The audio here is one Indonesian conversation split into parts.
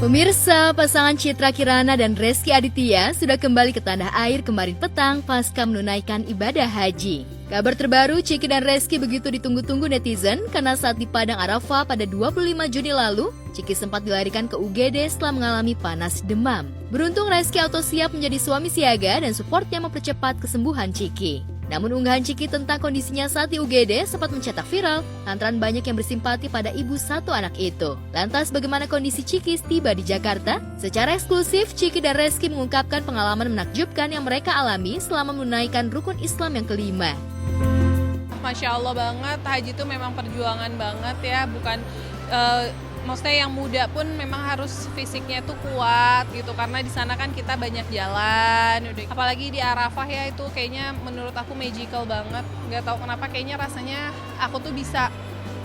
Pemirsa, pasangan Citra Kirana dan Reski Aditya sudah kembali ke tanah air kemarin petang pasca menunaikan ibadah haji. Kabar terbaru, Ciki dan Reski begitu ditunggu-tunggu netizen karena saat di Padang Arafah pada 25 Juni lalu, Ciki sempat dilarikan ke UGD setelah mengalami panas demam. Beruntung Reski auto siap menjadi suami siaga dan supportnya mempercepat kesembuhan Ciki. Namun unggahan Ciki tentang kondisinya saat di UGD sempat mencetak viral, lantaran banyak yang bersimpati pada ibu satu anak itu. Lantas bagaimana kondisi Ciki tiba di Jakarta? Secara eksklusif, Ciki dan Reski mengungkapkan pengalaman menakjubkan yang mereka alami selama menunaikan rukun Islam yang kelima. Masya Allah banget, haji itu memang perjuangan banget ya, bukan maksudnya yang muda pun memang harus fisiknya tuh kuat gitu, karena di sana kan kita banyak jalan, apalagi di Arafah ya, itu kayaknya menurut aku magical banget. Nggak tahu kenapa kayaknya rasanya aku tuh bisa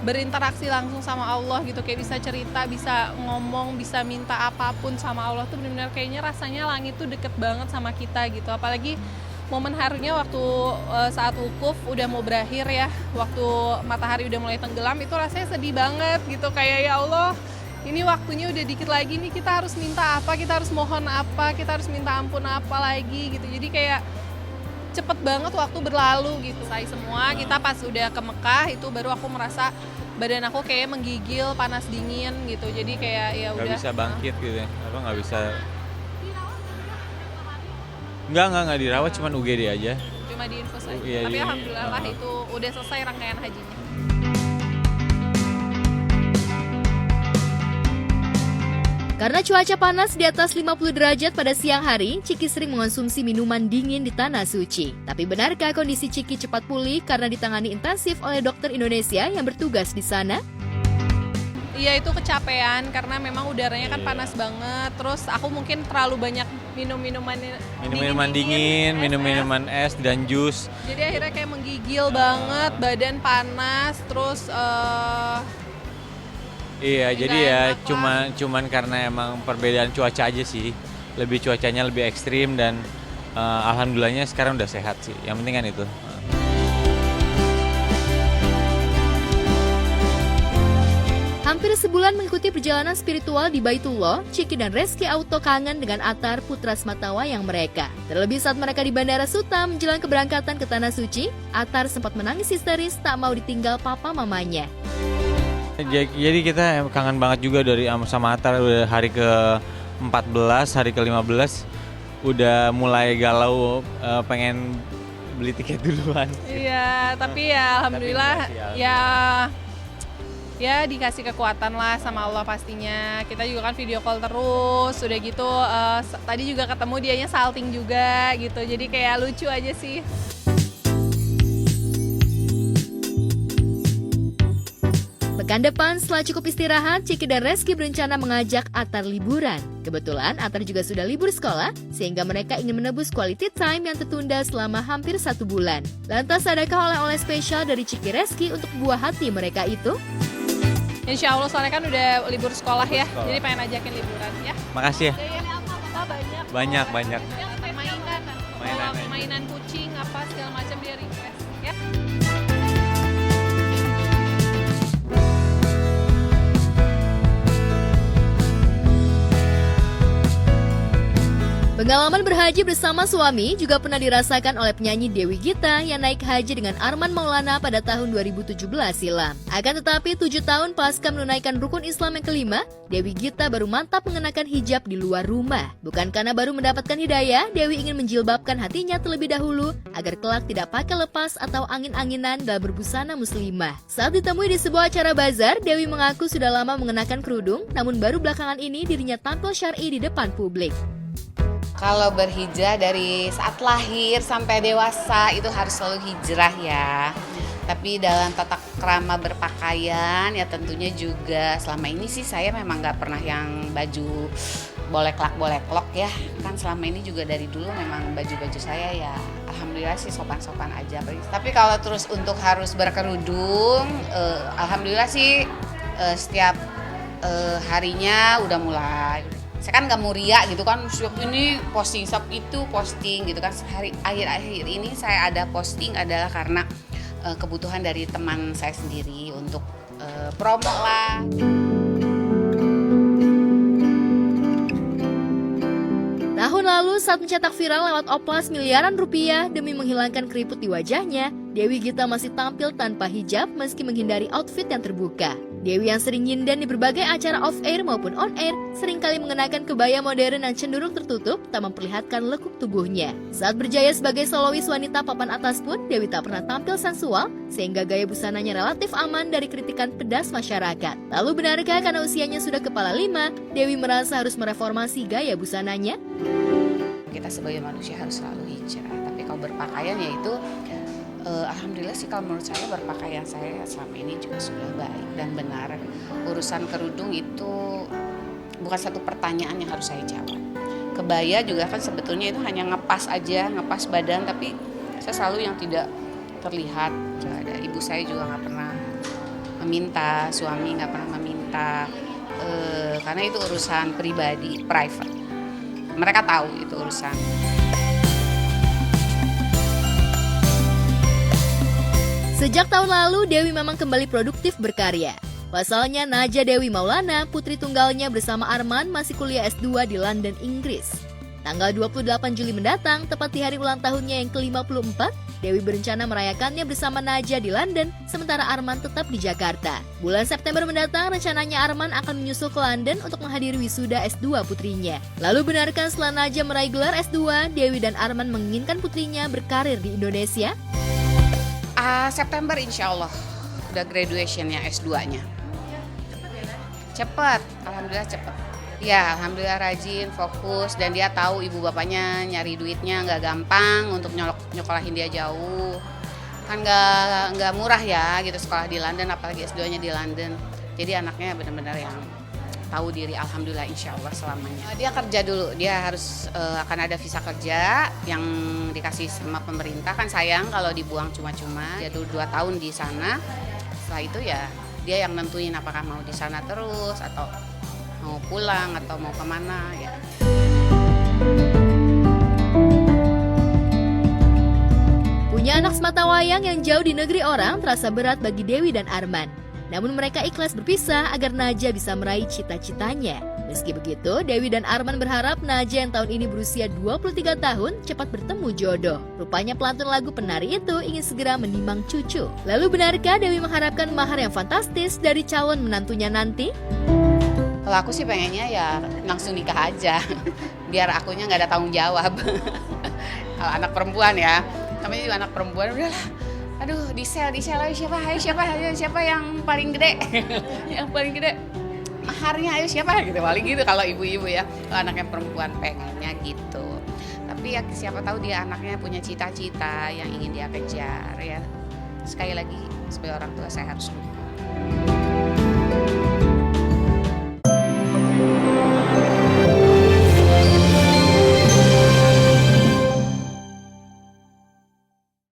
berinteraksi langsung sama Allah gitu, kayak bisa cerita, bisa ngomong, bisa minta apapun sama Allah tuh benar-benar kayaknya rasanya langit tuh deket banget sama kita gitu. Apalagi momen harunya waktu saat wukuf udah mau berakhir ya, waktu matahari udah mulai tenggelam, itu rasanya sedih banget gitu, kayak ya Allah ini waktunya udah dikit lagi nih, kita harus minta apa, kita harus mohon apa, kita harus minta ampun apa lagi gitu. Jadi kayak cepet banget waktu berlalu gitu. Saya semua kita pas udah ke Mekah itu baru aku merasa badan aku kayak menggigil, panas dingin gitu, jadi kayak ya udah nggak bisa bangkit gitu ya, apa nggak bisa. Enggak dirawat, cuman UGD aja. Cuma di infus aja. Iya, Tapi iya, alhamdulillah lah itu udah selesai rangkaian hajinya. Karena cuaca panas di atas 50 derajat pada siang hari, Ciki sering mengonsumsi minuman dingin di tanah suci. Tapi benarkah kondisi Ciki cepat pulih karena ditangani intensif oleh dokter Indonesia yang bertugas di sana? Iya, itu kecapean karena memang udaranya kan panas banget. Terus aku mungkin terlalu banyak minum minuman dingin, minum-minuman es dan jus. Jadi akhirnya kayak menggigil banget, badan panas, terus Iya, jadi ya enak cuman karena emang perbedaan cuaca aja sih. Cuacanya lebih ekstrim dan alhamdulillahnya sekarang udah sehat sih. Yang penting kan itu. Hampir sebulan mengikuti perjalanan spiritual di Baitullah, Ciki dan Reski auto kangen dengan Atar putra sematawayang mereka. Terlebih saat mereka di Bandara Suta menjelang keberangkatan ke Tanah Suci, Atar sempat menangis histeris tak mau ditinggal papa mamanya. Jadi kita kangen banget juga dari sama Atar, udah hari ke-14, hari ke-15 udah mulai galau, pengen beli tiket duluan. iya, tapi ya alhamdulillah ya dikasih kekuatan lah sama Allah pastinya. Kita juga kan video call terus, udah gitu tadi juga ketemu dianya salting juga gitu, jadi kayak lucu aja sih. Pekan depan setelah cukup istirahat, Ciki dan Reski berencana mengajak Atar liburan. Kebetulan Atar juga sudah libur sekolah, sehingga mereka ingin menebus quality time yang tertunda selama hampir 1 bulan. Lantas adakah oleh-oleh spesial dari Ciki Reski untuk buah hati mereka itu? Insya Allah, soalnya kan udah libur sekolah ya, jadi pengen ajakin liburan ya. Makasih ya. Jajannya apa banyak. Banyak. Ya, mainan kucing apa segala macam dia request ya. Pengalaman berhaji bersama suami juga pernah dirasakan oleh penyanyi Dewi Gita yang naik haji dengan Arman Maulana pada tahun 2017 silam. Akan tetapi 7 tahun pasca menunaikan rukun Islam yang kelima, Dewi Gita baru mantap mengenakan hijab di luar rumah. Bukan karena baru mendapatkan hidayah, Dewi ingin menjilbabkan hatinya terlebih dahulu agar kelak tidak pakai lepas atau angin-anginan dalam berbusana muslimah. Saat ditemui di sebuah acara bazar, Dewi mengaku sudah lama mengenakan kerudung, namun baru belakangan ini dirinya tampil syar'i di depan publik. Kalau berhijrah dari saat lahir sampai dewasa itu harus selalu hijrah ya. Tapi dalam tata krama berpakaian ya tentunya juga selama ini sih saya memang nggak pernah yang baju boleklak ya. Kan selama ini juga dari dulu memang baju-baju saya ya alhamdulillah sih sopan-sopan aja. Tapi kalau terus untuk harus berkerudung, alhamdulillah sih setiap harinya udah mulai. Saya kan nggak mau riak gitu kan, siap ini posting, siap itu posting gitu kan. Akhir-akhir ini saya ada posting adalah karena kebutuhan dari teman saya sendiri untuk promo lah. terbaru, saat mencetak viral lewat oplas miliaran rupiah demi menghilangkan keriput di wajahnya, Dewi Gita masih tampil tanpa hijab meski menghindari outfit yang terbuka. Dewi yang sering nyinden di berbagai acara off-air maupun on-air, seringkali mengenakan kebaya modern yang cenderung tertutup tak memperlihatkan lekuk tubuhnya. Saat berjaya sebagai solois wanita papan atas pun, Dewi tak pernah tampil sensual, sehingga gaya busananya relatif aman dari kritikan pedas masyarakat. Lalu benarkah karena usianya sudah kepala 5, Dewi merasa harus mereformasi gaya busananya? Kita sebagai manusia harus selalu hijrah, tapi kalau berpakaian yaitu alhamdulillah sih kalau menurut saya berpakaian saya selama ini juga sudah baik dan benar. Urusan kerudung itu bukan satu pertanyaan yang harus saya jawab. Kebaya juga kan sebetulnya itu hanya ngepas aja, ngepas badan, tapi saya selalu yang tidak terlihat. Ada ibu saya juga nggak pernah meminta, suami nggak pernah meminta, karena itu urusan pribadi, private. Mereka tahu itu urusan. Sejak tahun lalu, Dewi memang kembali produktif berkarya. Pasalnya, Naja Dewi Maulana, putri tunggalnya bersama Arman masih kuliah S2 di London, Inggris. Tanggal 28 Juli mendatang, tepat di hari ulang tahunnya yang ke-54, Dewi berencana merayakannya bersama Naja di London, sementara Arman tetap di Jakarta. Bulan September mendatang, rencananya Arman akan menyusul ke London untuk menghadiri wisuda S2 putrinya. Lalu benarkah setelah Naja meraih gelar S2, Dewi dan Arman menginginkan putrinya berkarir di Indonesia? September insya Allah udah graduationnya S2-nya. Cepet, alhamdulillah cepet. Ya, alhamdulillah rajin, fokus, dan dia tahu ibu bapaknya nyari duitnya nggak gampang untuk nyokolahin dia jauh. Kan nggak murah ya gitu sekolah di London, apalagi S2-nya di London. Jadi anaknya benar-benar yang tahu diri, alhamdulillah insya Allah selamanya. Dia kerja dulu, dia harus akan ada visa kerja yang dikasih sama pemerintah. Kan sayang kalau dibuang cuma-cuma. Dia dulu 2 tahun di sana, setelah itu ya dia yang nentuin apakah mau di sana terus atau mau pulang atau mau kemana ya. Punya anak sematawayang yang jauh di negeri orang terasa berat bagi Dewi dan Arman. Namun mereka ikhlas berpisah agar Naja bisa meraih cita-citanya. Meski begitu, Dewi dan Arman berharap Naja yang tahun ini berusia 23 tahun cepat bertemu jodoh. Rupanya pelantun lagu Penari itu ingin segera menimang cucu. Lalu benarkah Dewi mengharapkan mahar yang fantastis dari calon menantunya nanti? Kalau aku sih pengennya ya langsung nikah aja, biar akunya nggak ada tanggung jawab. Kalau anak perempuan ya, namanya juga anak perempuan udahlah. Aduh, di sel siapa yang paling gede, yang paling gede maharnya, ayo siapa gitu, paling gitu kalau ibu-ibu ya. Kalau anaknya perempuan pengennya gitu, tapi ya siapa tahu dia anaknya punya cita-cita yang ingin dia kejar ya. Sekali lagi sebagai orang tua saya harus dukung.